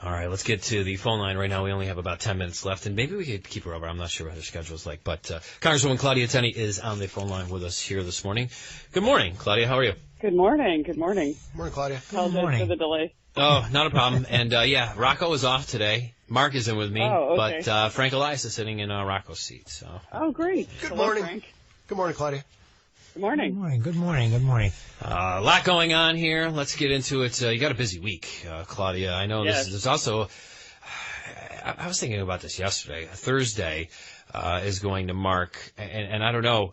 All right, let's get to the phone line right now. We only have about 10 minutes left, and maybe we could keep her over. I'm not sure what her schedule is like, but Congresswoman Claudia Tenney is on the phone line with us here this morning. Good morning, Claudia. How are you? Good morning. Good morning. Good morning, Claudia. Apologize for the delay. Oh, not a problem. And, Rocco is off today. Mark isn't with me, okay. but Frank Elias is sitting in Rocco's seat. So. Oh, great. Good Hello, morning. Frank. Good morning, Claudia. Good morning. Good morning. A lot going on here. Let's get into it. You got a busy week, Claudia. I know there's also... I was thinking about this yesterday. Thursday is going to mark, and I don't know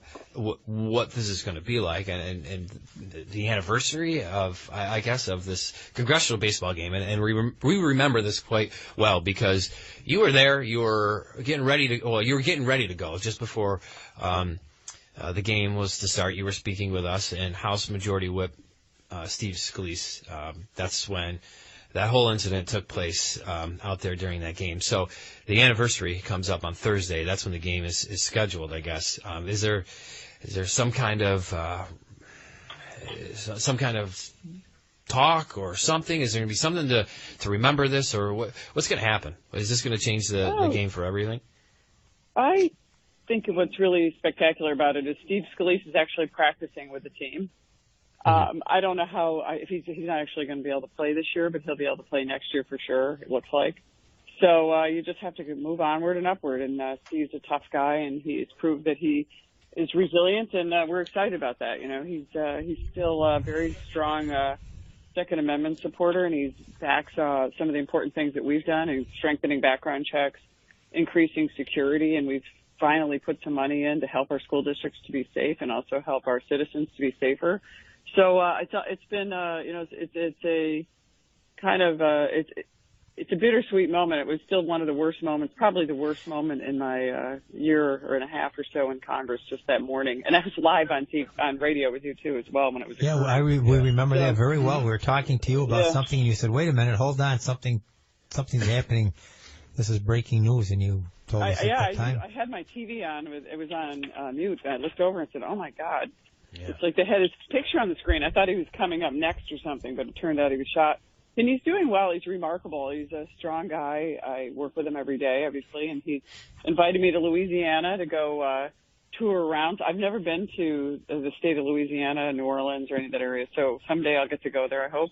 what this is going to be like, and the anniversary of, I guess, of this congressional baseball game. And we remember this quite well because you were there. You were getting ready to go just before the game was to start. You were speaking with us and House Majority Whip Steve Scalise. That's when that whole incident took place out there during that game. So the anniversary comes up on Thursday. That's when the game is scheduled, I guess. Is there some kind of talk or something? Is there going to be something to remember this, or what's going to happen? Is this going to change the game for everything? I think what's really spectacular about it is Steve Scalise is actually practicing with the team. I don't know if he's not actually going to be able to play this year, but he'll be able to play next year for sure, it looks like. So you just have to move onward and upward. And Steve's a tough guy, and he's proved that he is resilient, and we're excited about that. You know, he's still a very strong Second Amendment supporter, and he backs some of the important things that we've done, and strengthening background checks, increasing security, and we've finally put some money in to help our school districts to be safe and also help our citizens to be safer. So it's been it's a kind of it's a bittersweet moment. It was still one of the worst moments, probably the worst moment in my year and a half or so in Congress, just that morning. And I was live on radio with you too as well when it was. Yeah, we remember that very well. We were talking to you about something, and you said, "Wait a minute, hold on, something's happening. This is breaking news," and you told us at that time. I had my TV on. It was on mute. And I looked over and said, "Oh my God." Yeah. It's like they had his picture on the screen. I thought he was coming up next or something, but it turned out he was shot. And he's doing well. He's remarkable. He's a strong guy. I work with him every day, obviously, and he invited me to Louisiana to go tour around. I've never been to the state of Louisiana, New Orleans, or any of that area, so someday I'll get to go there, I hope.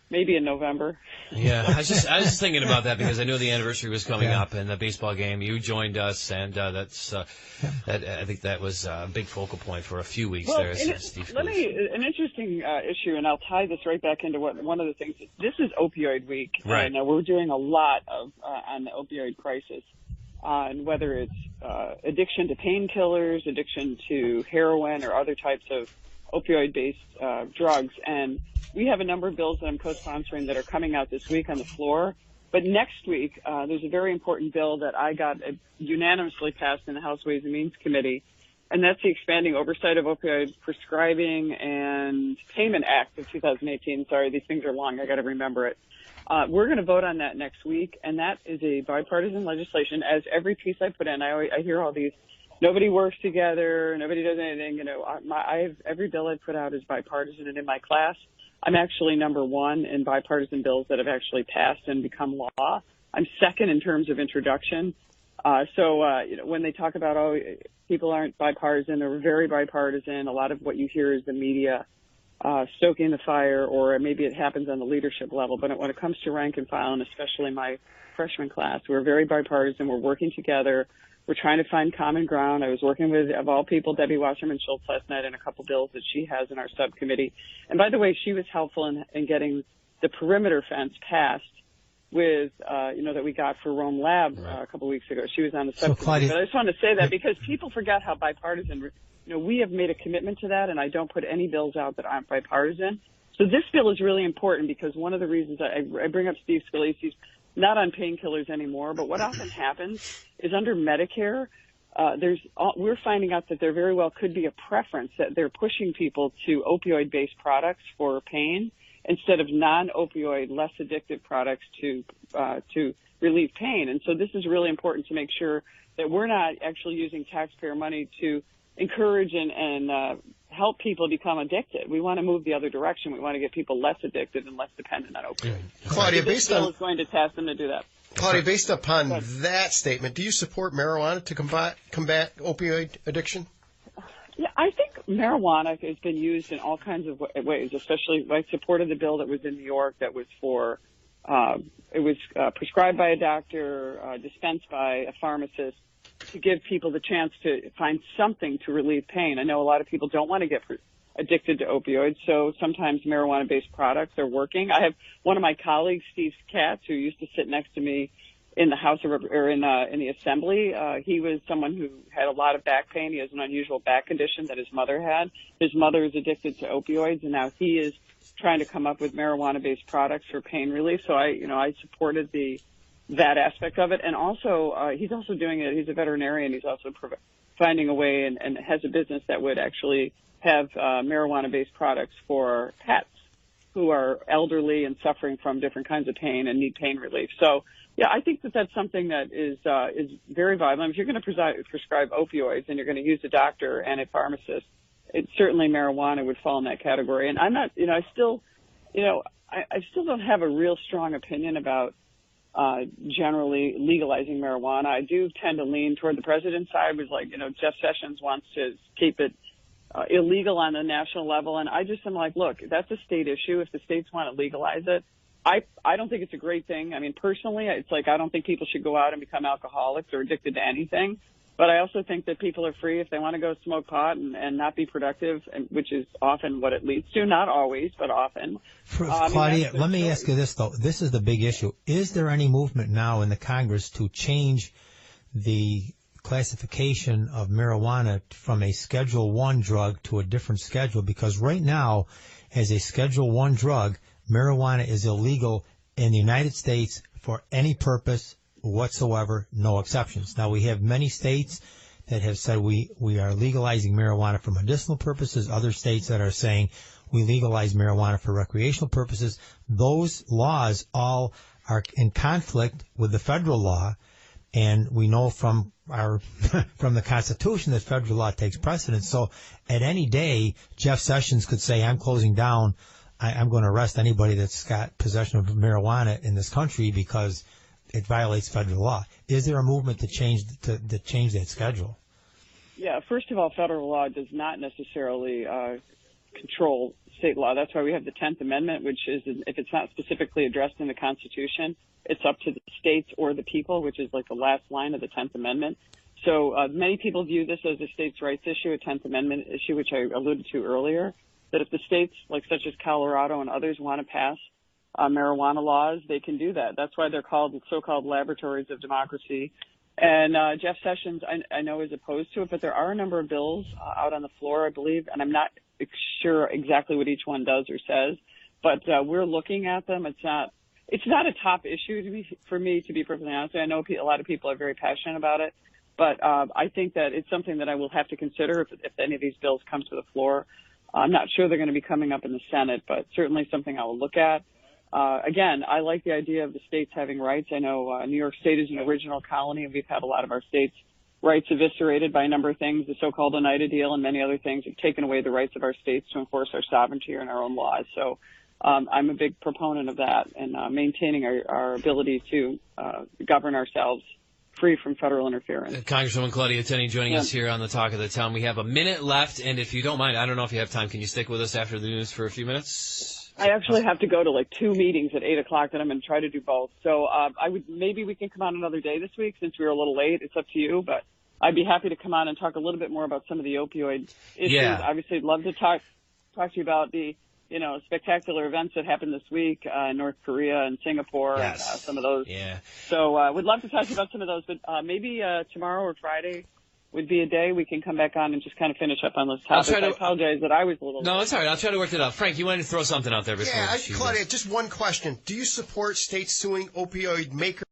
Maybe in November. Yeah, I was just thinking about that because I knew the anniversary was coming up, and the baseball game. You joined us, and that's I think that was a big focal point for a few weeks there. Steve, an interesting issue, and I'll tie this right back into one of the things. This is opioid week, right? And we're doing a lot of on the opioid crisis, and whether it's addiction to painkillers, addiction to heroin, or other types of opioid-based drugs, and we have a number of bills that I'm co-sponsoring that are coming out this week on the floor. But next week, there's a very important bill that I got unanimously passed in the House Ways and Means Committee, and that's the Expanding Oversight of Opioid Prescribing and Payment Act of 2018. Sorry, these things are long. I got to remember it. We're going to vote on that next week, and that is a bipartisan legislation. As every piece I put in, I hear all these, nobody works together, nobody does anything. You know, every bill I put out is bipartisan, and in my class, I'm actually number one in bipartisan bills that have actually passed and become law. I'm second in terms of introduction. When they talk about, people aren't bipartisan, they're very bipartisan. A lot of what you hear is the media stoking the fire, or maybe it happens on the leadership level. But when it comes to rank and file, and especially my freshman class, we're very bipartisan. We're working together. We're trying to find common ground. I was working with, of all people, Debbie Wasserman Schultz last night in a couple bills that she has in our subcommittee. And by the way, she was helpful in getting the perimeter fence passed with, that we got for Rome Lab a couple weeks ago. She was on the subcommittee. But I just wanted to say that because people forget how bipartisan, we have made a commitment to that, and I don't put any bills out that aren't bipartisan. So this bill is really important because one of the reasons I bring up Steve Scalise, not on painkillers anymore, but what often happens is under Medicare, we're finding out that there very well could be a preference that they're pushing people to opioid-based products for pain instead of non-opioid, less addictive products to relieve pain. And so this is really important to make sure that we're not actually using taxpayer money to encourage and help people become addicted. We want to move the other direction. We want to get people less addicted and less dependent on opioids. Claudia, this bill is going to task them to do that. Claudia, based upon that statement, do you support marijuana to combat opioid addiction? Yeah, I think marijuana has been used in all kinds of ways, especially I supported the bill that was in New York that was for, it was prescribed by a doctor, dispensed by a pharmacist, to give people the chance to find something to relieve pain. I know a lot of people don't want to get addicted to opioids, so sometimes marijuana-based products are working. I have one of my colleagues, Steve Katz, who used to sit next to me in the House of, or in the Assembly. He was someone who had a lot of back pain. He has an unusual back condition that his mother had. His mother is addicted to opioids, and now he is trying to come up with marijuana-based products for pain relief. So I supported that aspect of it. And also, he's also doing it. He's a veterinarian. He's also finding a way and has a business that would actually have marijuana-based products for pets who are elderly and suffering from different kinds of pain and need pain relief. So, yeah, I think that that's something that is very viable. I mean, if you're going to prescribe opioids and you're going to use a doctor and a pharmacist, certainly marijuana would fall in that category. And I'm not, I still don't have a real strong opinion about generally legalizing marijuana. I do tend to lean toward the president's side, was like, Jeff Sessions wants to keep it illegal on the national level. And I just am like, look, that's a state issue. If the states want to legalize it, I don't think it's a great thing. I mean, personally, it's like I don't think people should go out and become alcoholics or addicted to anything. But I also think that people are free if they want to go smoke pot and not be productive, which is often what it leads to. Not always, but often. Claudia, let me ask you this, though. This is the big issue. Is there any movement now in the Congress to change the classification of marijuana from a Schedule I drug to a different schedule? Because right now, as a Schedule I drug, marijuana is illegal in the United States for any purpose whatsoever, no exceptions. Now, we have many states that have said we are legalizing marijuana for medicinal purposes, other states that are saying we legalize marijuana for recreational purposes. Those laws all are in conflict with the federal law, and we know from from the Constitution that federal law takes precedence. So at any day, Jeff Sessions could say, I'm closing down, I'm going to arrest anybody that's got possession of marijuana in this country because it violates federal law. Is there a movement to change that schedule? Yeah, first of all, federal law does not necessarily control state law. That's why we have the 10th Amendment, which is, if it's not specifically addressed in the Constitution, it's up to the states or the people, which is like the last line of the 10th Amendment. So many people view this as a states' rights issue, a 10th Amendment issue, which I alluded to earlier, that if the states, like such as Colorado and others, want to pass marijuana laws, they can do that. That's why they're called so-called laboratories of democracy. And Jeff Sessions, I know, is opposed to it, but there are a number of bills out on the floor, I believe, and I'm not sure exactly what each one does or says, but we're looking at them. It's not a top issue for me, to be perfectly honest. I know a lot of people are very passionate about it, but I think that it's something that I will have to consider if any of these bills come to the floor. I'm not sure they're going to be coming up in the Senate, but certainly something I will look at. Again, I like the idea of the states having rights. I know New York State is an original colony, and we've had a lot of our states' rights eviscerated by a number of things. The so-called Oneida Deal and many other things have taken away the rights of our states to enforce our sovereignty and our own laws. So I'm a big proponent of that and maintaining our ability to govern ourselves free from federal interference. Congresswoman Claudia Tenney joining us here on the Talk of the Town. We have a minute left, and if you don't mind, I don't know if you have time. Can you stick with us after the news for a few minutes? I actually have to go to like 2 meetings at 8 o'clock, and I'm going to try to do both. So maybe we can come on another day this week since we were a little late. It's up to you, but I'd be happy to come on and talk a little bit more about some of the opioid issues. Yeah. Obviously, I'd love to talk to you about the spectacular events that happened this week in North Korea and Singapore and some of those. Yeah. So would love to talk to you about some of those, but maybe tomorrow or Friday would be a day we can come back on and just kind of finish up on those topics. I apologize that I was a little... No, it's all right. I'll try to work it out. Frank, you wanted to throw something out there before... Yeah, Claudia, just one question. Do you support states suing opioid makers